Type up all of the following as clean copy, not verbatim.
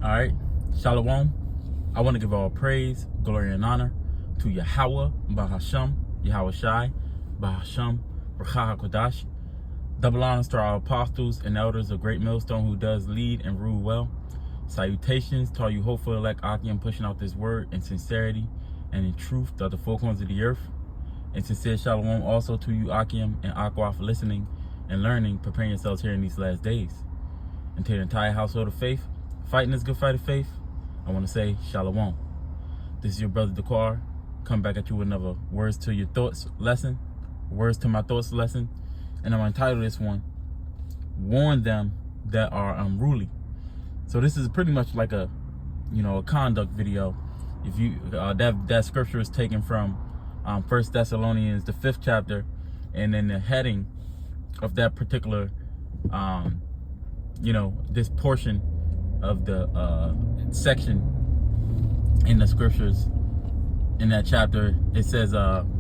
All right, Shalom. I want to give all praise, glory, and honor to Yahweh, Bahasham, Yahweh Shai, Bahasham, Rakha HaKodash. Double honors to our apostles and elders of Great Millstone who does lead and rule well. Salutations to all you hopeful elect Akim pushing out this word in sincerity and in truth to the four corners of the earth. And sincere Shalom also to you Akim and Aqua for listening and learning, preparing yourselves here in these last days. And to the entire household of faith, fighting this good fight of faith, I want to say Shalom. This is your brother Daquar. Come back at you with another Words to Your Thoughts lesson. Words to My Thoughts lesson. And I'm going to title this one, Warn Them That Are Unruly. So this is pretty much like a conduct video. If you that scripture is taken from 1 Thessalonians, the 5th chapter. And then the heading of that particular, this portion of the section in the scriptures in that chapter, it says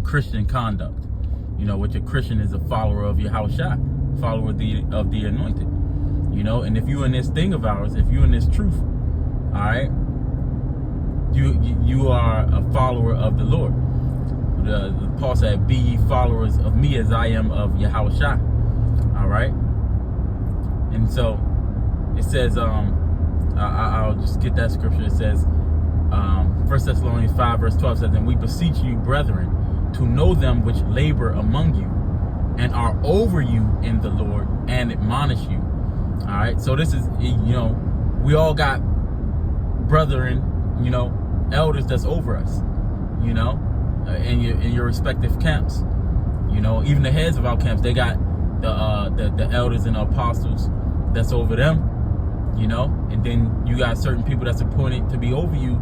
Christian conduct. Which a Christian is a follower of Yahweh Shai, follower of the anointed. And if you in this thing of ours, if you in this truth, all right, you are a follower of the Lord. Paul said, "Be ye followers of me as I am of Yahweh Shai." All right, and so it says, I'll just get that scripture. It says, 1 Thessalonians 5 verse 12 says, "And we beseech you, brethren, to know them which labor among you and are over you in the Lord and admonish you." All right, so this is, we all got brethren, elders that's over us, in your respective camps. Even the heads of our camps, they got the elders and the apostles that's over them, and then you got certain people that's appointed to be over you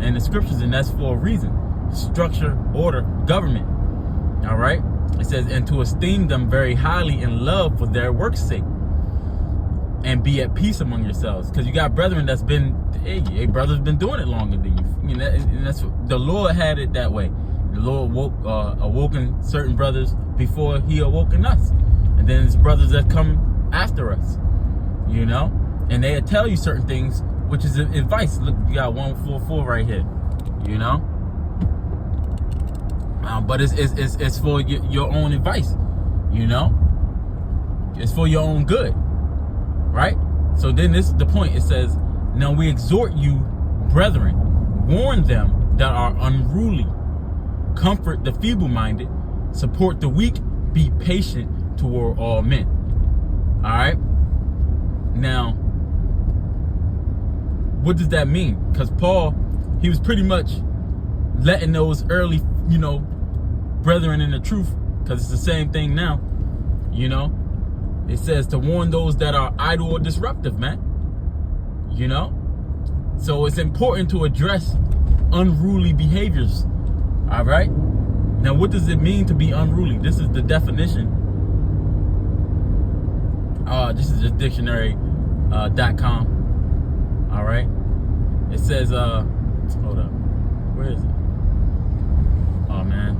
in the scriptures, and that's for a reason. Structure, order, government. All right, it says, "And to esteem them very highly in love for their work's sake, and be at peace among yourselves." Because you got brethren that's been, hey, brother's been doing it longer than you. And that's the Lord had it that way. The Lord awoken certain brothers before He awoken us, and then His brothers that come after us, and they'll tell you certain things, which is advice. Look, you got 144 right here, but it's for your own advice, it's for your own good, right? So then this is the point. It says, "Now we exhort you, brethren, warn them that are unruly, comfort the feeble-minded, support the weak, be patient toward all men." All right. Now, what does that mean? Because Paul, he was pretty much letting those early, brethren in the truth, because it's the same thing now, it says to warn those that are idle or disruptive, man. So it's important to address unruly behaviors. All right. Now, what does it mean to be unruly? This is the definition. This is just dictionary.com. All right. It says, hold up. Where is it? Oh, man.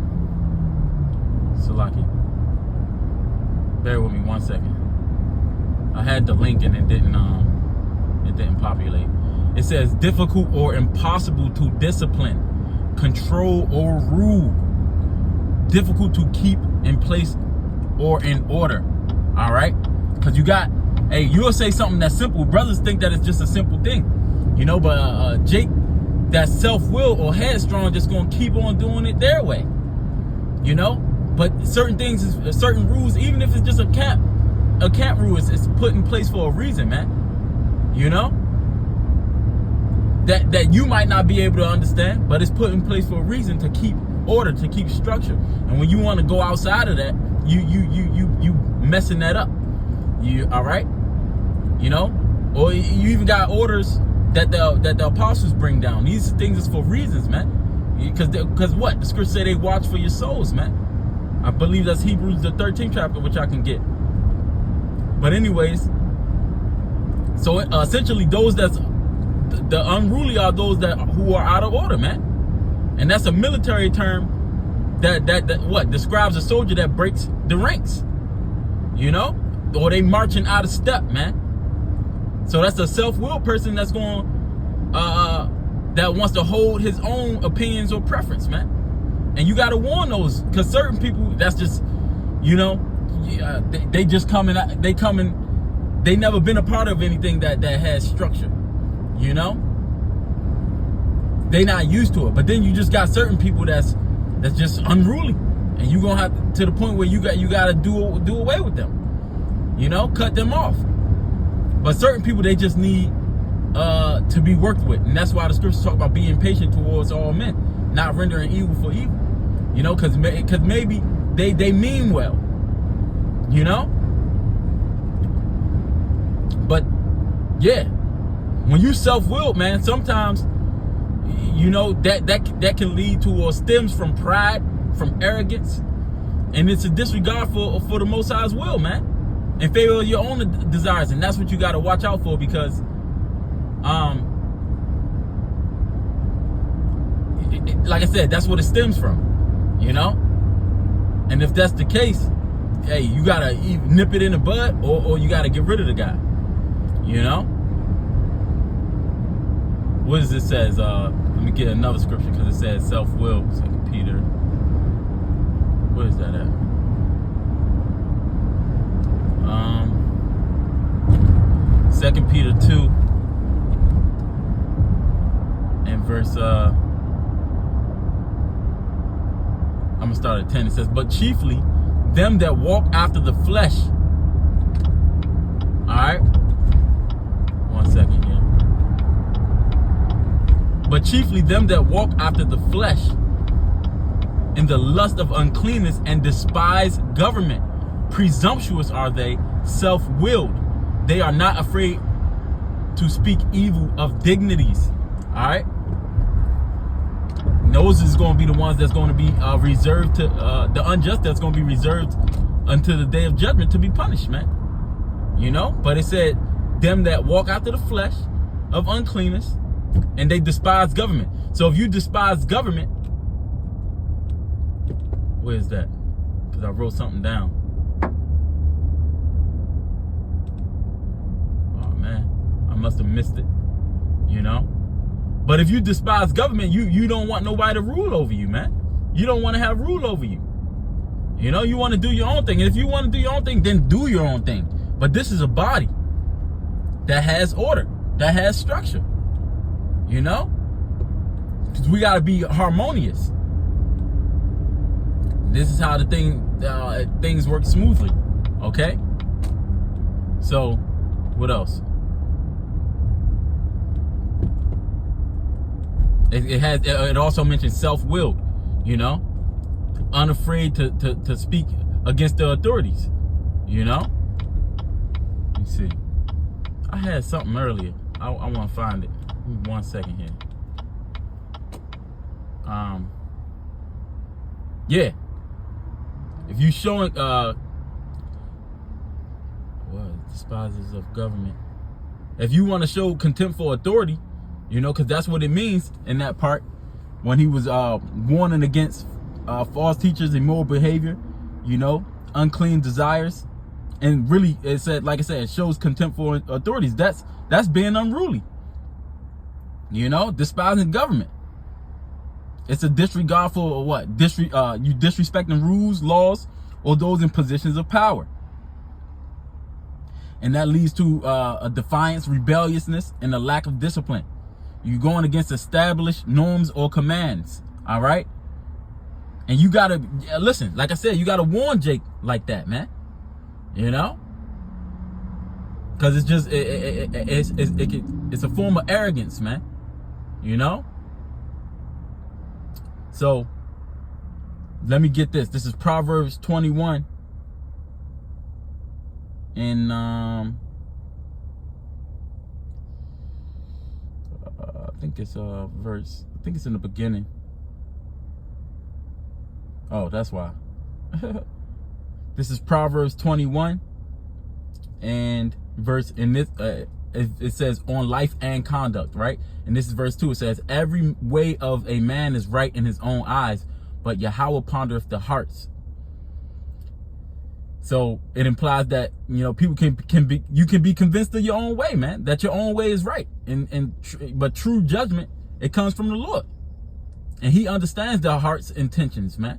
Salaki. Bear with me 1 second. I had the link and it didn't populate. It says difficult or impossible to discipline, control, or rule. Difficult to keep in place or in order. All right? Because you got, hey, you'll say something that's simple. Brothers think that it's just a simple thing. But Jake, that's self-will or headstrong, just going to keep on doing it their way. But certain things, certain rules, even if it's just a camp rule is put in place for a reason, man. That you might not be able to understand, but it's put in place for a reason, to keep order, to keep structure. And when you want to go outside of that, you messing that up. All right? Or you even got orders that the apostles bring down. These things is for reasons, man. Because what? The scripture say they watch for your souls, man. I believe that's Hebrews the 13th chapter, which I can get. But anyways, so essentially those that's the unruly are those who are out of order, man. And that's a military term that what describes a soldier that breaks the ranks, or they marching out of step, man. So that's a self-willed person that's going that wants to hold his own opinions or preference, man. And you got to warn those, because certain people, that's just, they just come in, they never been a part of anything that has structure, they not used to it. But then you just got certain people that's just unruly, and you gonna have to the point where you got to do away with them, cut them off. But certain people, they just need to be worked with, and that's why the scriptures talk about being patient towards all men, not rendering evil for evil, because maybe they mean well, but yeah, when you self-willed, man, sometimes that can lead to, or stems from pride, from arrogance, and it's a disregard for the Most High's will, man, in favor of your own desires. And that's what you got to watch out for, because like I said, that's what it stems from, and if that's the case, hey, you gotta nip it in the bud, or you gotta get rid of the guy, what does it says? Let me get another scripture, because it says self-will. 2 Peter, where is that at? 2 Peter 2 and verse I'm gonna start at 10. It says, but chiefly them that walk after the flesh. Alright, 1 second here. But chiefly them that walk after the flesh, in the lust of uncleanness, and despise government. Presumptuous are they, self-willed. They are not afraid to speak evil of dignities. Alright? Those is going to be the ones that's going to be reserved to the unjust, that's going to be reserved until the day of judgment to be punished, man. But it said, them that walk after the flesh of uncleanness, and they despise government. So if you despise government, where is that? Because I wrote something down. Oh man, I must have missed it. But if you despise government, you don't want nobody to rule over you, man. You don't want to have rule over you. You want to do your own thing. And if you want to do your own thing, then do your own thing. But this is a body that has order, that has structure. Because we got to be harmonious. This is how the things work smoothly. Okay? So, what else? It also mentions self-willed, unafraid to speak against the authorities, Let me see. I had something earlier. I want to find it. Give me 1 second here. Yeah. If you showing despisers of government. If you want to show contempt for authority, because that's what it means in that part, when he was warning against false teachers, immoral behavior, unclean desires, and really it said, like I said, it shows contempt for authorities. That's being unruly. Despising government. It's a disregard for what? You disrespecting rules, laws, or those in positions of power. And that leads to a defiance, rebelliousness, and a lack of discipline. You're going against established norms or commands. All right? And you got to, listen, like I said, you got to warn Jake like that, man. Because it's just, it's a form of arrogance, man. So, let me get this. This is Proverbs 21. And, I think it's a verse. I think it's in the beginning. Oh, that's why. This is Proverbs 21 and verse in this. It says on life and conduct, right? And this is verse 2. It says, every way of a man is right in his own eyes, but Yahweh pondereth the hearts. So it implies that, you know, people you can be convinced of your own way, man, that your own way is right. But true judgment, it comes from the Lord. And he understands the heart's intentions, man.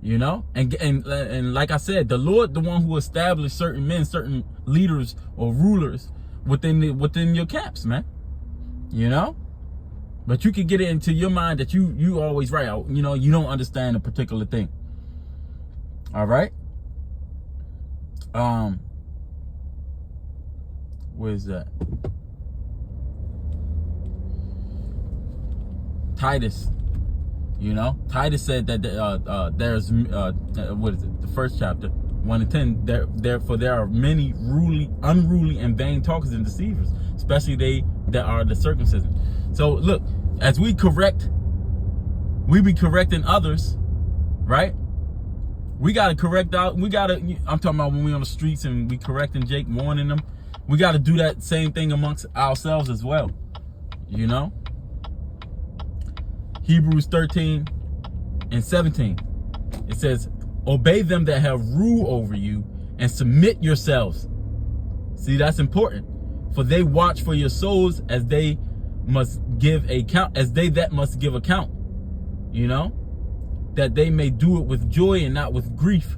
You know, and like I said, the Lord, the one who established certain men, certain leaders or rulers within your camps, man. You know, but you can get it into your mind that you always right. You know, you don't understand a particular thing. All right. Where's that? Titus. You know, Titus said that there's what is it? The first chapter, 1-10. Therefore, there are many unruly, and vain talkers and deceivers, especially they that are the circumcision. So look, as we be correcting others, right? We gotta correct out. I'm talking about when we on the streets and we correcting Jake, warning them. We gotta do that same thing amongst ourselves as well. You know. Hebrews 13:17. It says, obey them that have rule over you and submit yourselves. See, that's important. For they watch for your souls as they must give account, that must give account. You know, that they may do it with joy and not with grief.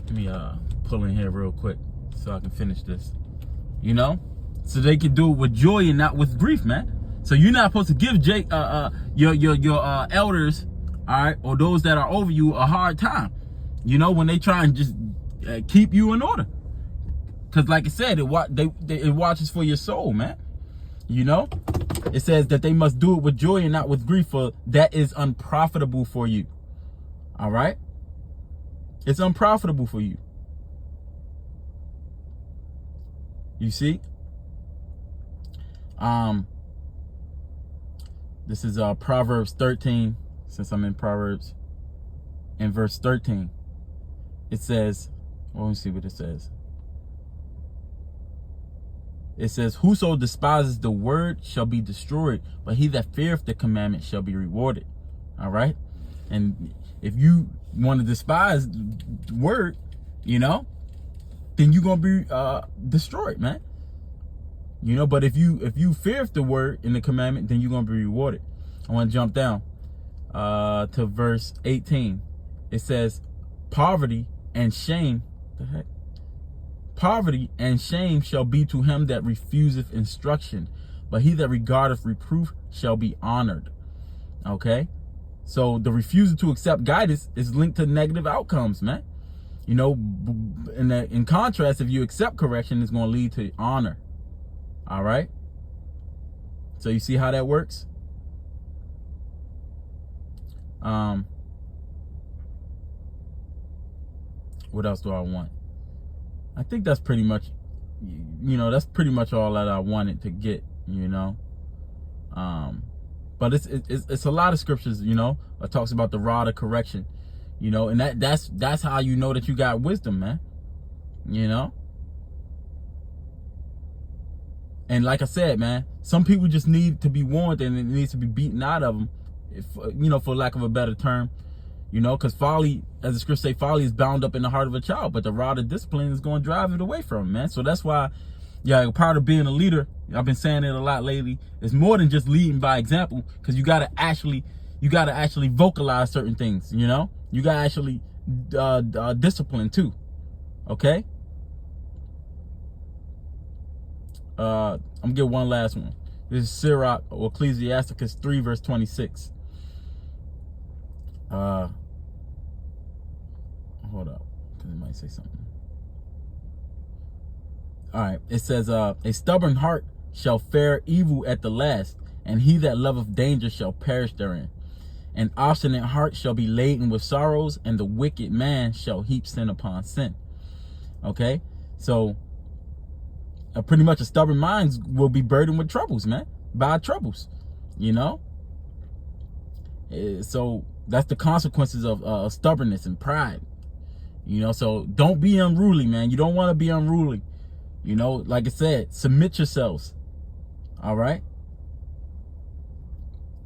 Let me pull in here real quick so I can finish this. You know, so they can do it with joy and not with grief, man. So you're not supposed to give your elders, all right, or those that are over you a hard time, you know, when they try and just keep you in order. Because like I said, it watches for your soul, man. You know, it says that they must do it with joy and not with grief, for that is unprofitable for you. All right. It's unprofitable for you. You see? This is Proverbs 13, since I'm in Proverbs, in verse 13. It says, well, let me see what it says. It says, whoso despises the word shall be destroyed, but he that feareth the commandment shall be rewarded. All right. And if you want to despise the word, you know, then you're going to be destroyed, man. You know, but if you fear the word in the commandment, then you're going to be rewarded. I want to jump down to verse 18. It says, poverty and shame, poverty and shame shall be to him that refuseth instruction, but he that regardeth reproof shall be honored. Okay? So the refusal to accept guidance is linked to negative outcomes, man. You know, in contrast, if you accept correction, it's going to lead to honor. All right. So you see how that works? What else do I want? I think that's pretty much, you know, that's pretty much all that I wanted to get, you know. But it's a lot of scriptures, you know, that talks about the rod of correction, you know, and that's how you know that you got wisdom, man. You know. And like I said, man, some people just need to be warned and it needs to be beaten out of them, if, you know, for lack of a better term, you know, because folly, as the scriptures say, folly is bound up in the heart of a child, but the rod of discipline is going to drive it away from him, man. So that's why, yeah, part of being a leader, I've been saying it a lot lately, is more than just leading by example, because you got to actually vocalize certain things, you know, you got to actually discipline too. Okay. I'm gonna get one last one. This is Sirach or Ecclesiasticus 3 verse 26. Hold up, because it might say something. All right, it says, a stubborn heart shall fare evil at the last, and he that loveth danger shall perish therein. An obstinate heart shall be laden with sorrows, and the wicked man shall heap sin upon sin. Okay, so pretty much a stubborn mind will be burdened with troubles, man, by troubles, you know. So that's the consequences of stubbornness and pride, you know. So don't be unruly, man. You don't want to be unruly, you know. Like I said, submit yourselves. All right,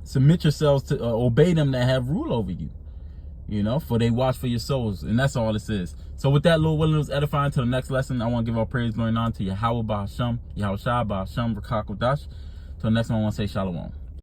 submit yourselves to obey them that have rule over you, You know, for they watch for your souls. And that's all this is. So with that, Lord willing, it was edifying. To the next lesson, I want to give all praise, glory, and honor to Yahweh Ba'Hashem, Yahweh Shai Ba'Hashem, Rakakodash. Till the next one, I want to say shalom.